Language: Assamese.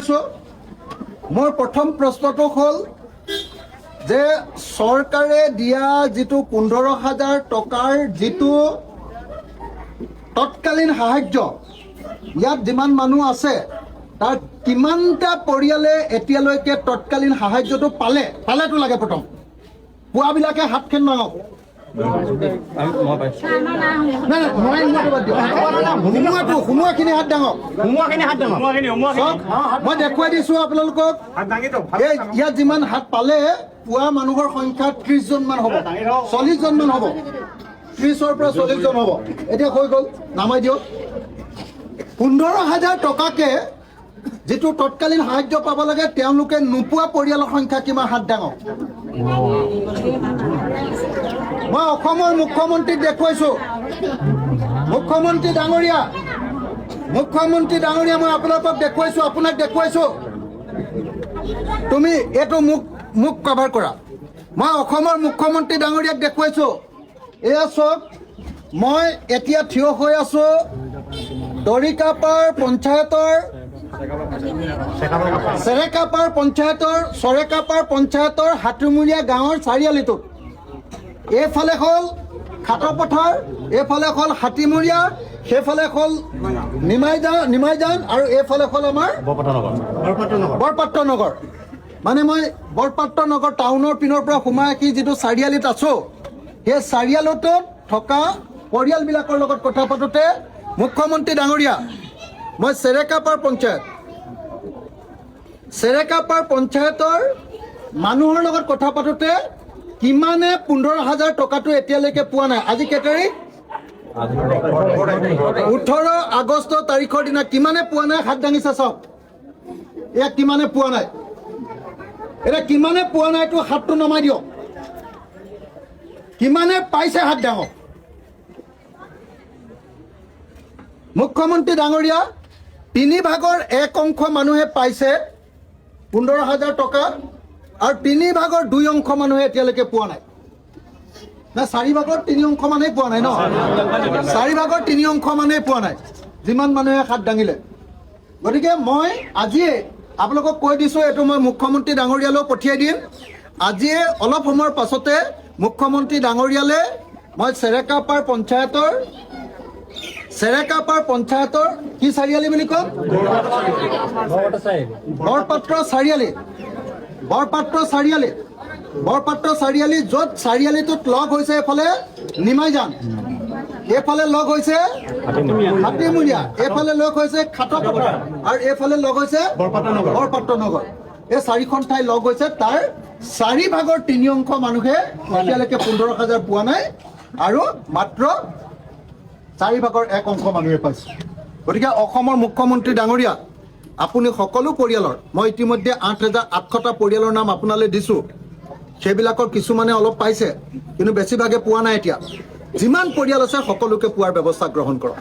কৈছোঁ মোৰ প্ৰথম প্ৰশ্নটো হ'ল যে চৰকাৰে দিয়া যিটো 15,000 টকাৰ যিটো তৎকালীন সাহায্য ইয়াত যিমান মানুহ আছে তাৰ কিমানটা পৰিয়ালে এতিয়ালৈকে তৎকালীন সাহায্যটো পালেতো লাগে প্ৰথম পুৱাবিলাকে হাতখন ডাঙক সোমোৱাখিনি হাত ডাঙক মই দেখুৱাই দিছোঁ আপোনালোকক ইয়াত যিমান হাত পালে পুৱা মানুহৰ সংখ্যা 30 জনমান হ'ব 40 জনমান হ'ব 30ৰ পৰা 40 জন হ'ব এতিয়া হৈ গ'ল নামাই দিয়ক 15,000 টকাকে যেটো তৎকালীন সাহায্য পাব লাগে তেওঁলোকে নোপোৱা পৰিয়ালৰ সংখ্যা কিমান হাত ডাঙক মই অসমৰ মুখ্যমন্ত্ৰীক দেখুৱাইছোঁ মুখ্যমন্ত্ৰী ডাঙৰীয়া মই আপোনালোকক দেখুৱাইছোঁ আপোনাক দেখুৱাইছোঁ তুমি এইটো মুখ কভাৰ কৰা মই অসমৰ মুখ্যমন্ত্ৰী ডাঙৰীয়াক দেখুৱাইছোঁ এয়া চাওক মই এতিয়া থিয় হৈ আছোঁ দৰিকাপাৰ পঞ্চায়তৰ চৰেকাপাৰ পঞ্চায়তৰ হাতুমুৰীয়া গাঁৱৰ চাৰিআলিটোত এইফালে হ'ল খাটপথাৰ এইফালে হ'ল হাতীমুৰীয়া সেইফালে হ'ল নিমাইজান আৰু এইফালে হ'ল আমাৰ বৰপাত্ৰ নগৰ মানে মই বৰপাত্ৰ নগৰ টাউনৰ পিনৰ পৰা সোমাই আহি যিটো চাৰিআলিত আছোঁ সেই চাৰিআলিটোত থকা পৰিয়ালবিলাকৰ লগত কথা পাতোঁতে মুখ্যমন্ত্ৰী ডাঙৰীয়া মই চেৰেকাপাৰ পঞ্চায়তৰ মানুহৰ লগত কথা পাতোঁতে কিমানে 15,000 টকাটো এতিয়ালৈকে পোৱা নাই আজি কেই তাৰিখ 18 আগষ্ট তাৰিখৰ দিনা কিমানে পোৱা নাই হাত দাঙিছে চাওক এয়া কিমানে পোৱা নাই এতিয়া কিমানে পোৱা নাই এইটো হাতটো নমাই দিয়ক কিমানে পাইছে হাত ডাঙক মুখ্যমন্ত্ৰী ডাঙৰীয়া 3/1 অংশ মানুহে পাইছে 15,000 টকা আৰু 3/2 অংশ মানুহে এতিয়ালৈকে পোৱা নাই না 4/3 অংশ মানুহে পোৱা নাই ন 4/3 অংশ মানুহে পোৱা নাই যিমান মানুহে হাত দাঙিলে গতিকে মই আজিয়ে আপোনালোকক কৈ দিছোঁ এইটো মই মুখ্যমন্ত্ৰী ডাঙৰীয়ালৈ পঠিয়াই দিম আজিয়ে অলপ সময়ৰ পাছতে মুখ্যমন্ত্ৰী ডাঙৰীয়ালে মই চেৰেকাপাৰ পঞ্চায়তৰ কি চাৰিআলি বুলি কম বৰপাত্ৰ চাৰিআলি য'ত চাৰিআলিটোত লগ হৈছে এইফালে নিমাইজান এইফালে লগ হৈছে হাতীমুৰীয়া এইফালে লগ হৈছে খাটপথাৰ আৰু এইফালে লগ হৈছে বৰপাত্ৰ নগৰ এই চাৰিখন ঠাই লগ হৈছে তাৰ 4/3 অংশ মানুহে এতিয়ালৈকে 15,000 পোৱা নাই আৰু মাত্ৰ 4/1 অংশ মানুহে পাইছে গতিকে অসমৰ মুখ্যমন্ত্ৰী ডাঙৰীয়া আপুনি সকলো পৰিয়ালৰ মই ইতিমধ্যে 8,800টা পৰিয়ালৰ নাম আপোনালৈ দিছোঁ সেইবিলাকৰ কিছুমানে অলপ পাইছে কিন্তু বেছিভাগে পোৱা নাই এতিয়া যিমান পৰিয়াল আছে সকলোকে পোৱাৰ ব্যৱস্থা গ্ৰহণ কৰক